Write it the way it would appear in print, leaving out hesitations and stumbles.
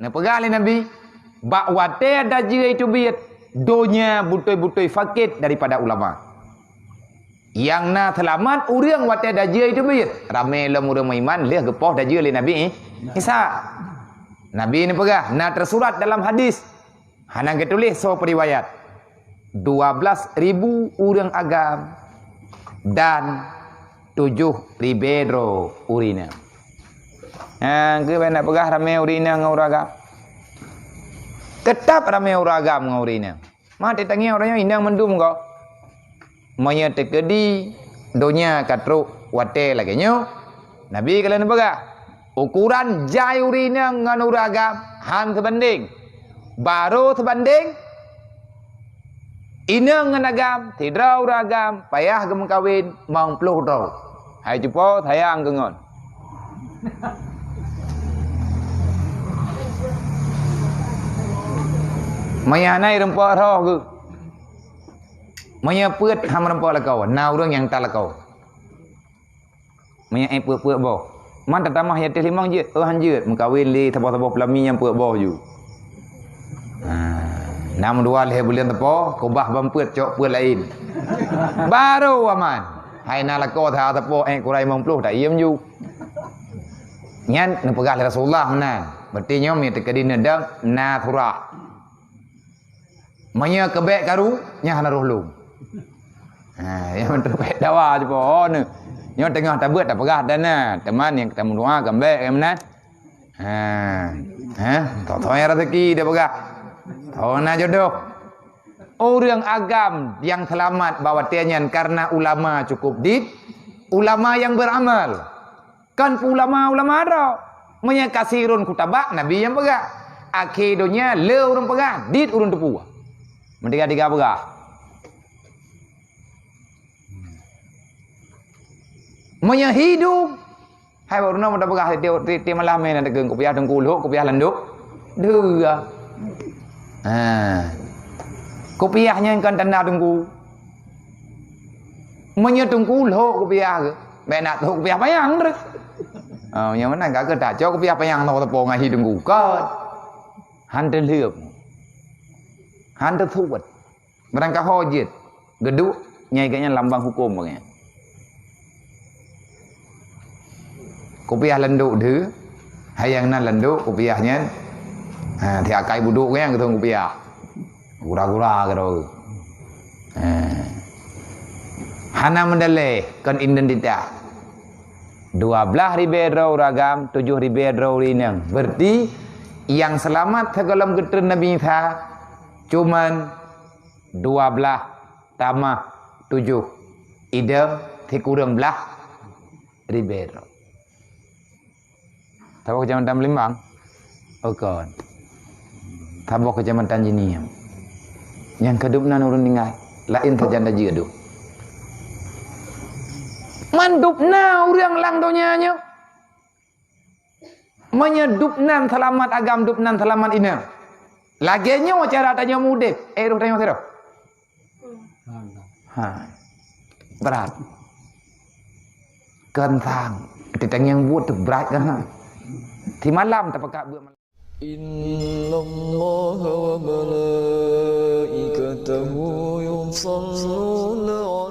pegah oleh Nabi. Bak wate ada je itu biat. Donya butoi-butoi fakir daripada ulama. Yang na selamat urang wate ada je itu biat. Ramai lam urang iman leh gepoh dah je oleh Nabi Isa. Nabi ni pegah. Na tersurat dalam hadis. Hanang ketulis so periwayat. 12.000 orang agam. Dan 7 ribero urina. Ke nak pegah ramai urina dengan uragam. Tetap ramai uragam dengan urina. Mati tangi orangnya indang mendum kau. Maya tekedi donya katruk wate lagi nyo. Nabi kalian pegah. Ukuran jai urina dengan uragam han sebanding. Baru sebanding ina dengan agam, tidak uragam, payah ke mengkawin, mau peluh tau. Hai jumpa, sayang kengon. Maya nai rempah roh ke. Maya puat ham rempah lah kau, na orang yang tak lah kau. Maya puat boh. Man tamah ya limang je, hanjut mengkawin li tabah-tabah pelami yang puat boh ju. Nam dua leh bulan tepo, kubah bamput cok puat lain. Baru aman. Hai na la ko tha tepo kurai mongpluh tak iem ju. Nyan ne pegah Rasulullah menan. Berarti nyo mi tekedi nedang na thurah. Manya kebek karu nya hana rohlum. Yang terbaik dawa je po ne. Nyo tengah tabut tak pegah dana. Teman yang ketemu doa kembek menan. Tak tahu yang rezeki dia pegah. Oh na jodoh. Orang agam yang selamat bawa tianyan karena ulama cukup dit. Ulama yang beramal. Kan ulama-ulama ada. Menya kasirun kutabak Nabi yang pegah. Akhidonya le urun pegah. Dit urun tepu. Mentiga-tiga pegah. Menya hidup. Hai baru nama dah pegah. Dia malam main ada geng kopiah dengkul. Kopiah landuk. Dua. Kopiahnya yang kan tanda tunggu. Menyetunggu loh kopiah ke. Benak tu kopiah payang tu. Yang mana enggak ke tak jauh kopiah payang tahu tepung ngahi tunggu kan. Hantu liup. Hantu tuat. Berangkat hojit. Geduk nyai kayaknya lambang hukum bagainya. Kopiah lenduk tu. Hayang nan lenduk kopiahnya. Thì akai buduk kan ketemu kopiah. Gura-gura gitu. Hana mendalih kan identitas. 12 ribero ragam, 7 ribero rinang. Berarti yang selamat dalam getren Nabi Isa cuman 12 tambah 7. Idam thì kurang belah ribero. Tahu kecamatan Limbang? Oh kan. Tahu kecamatan Jiniam. Yang kedupna urun ningai lain terjanda je tu. Mandupna urang lang donya nyo. Menyedupnan selamat agam dupnan selamat ina. Lagi nyo cara tanya mudik. Roh tanya sero. Berat. Kentang. Kita yang buat tu berat kan. Di malam terpekak buat Inna Allah wa malaikatahu yusalluna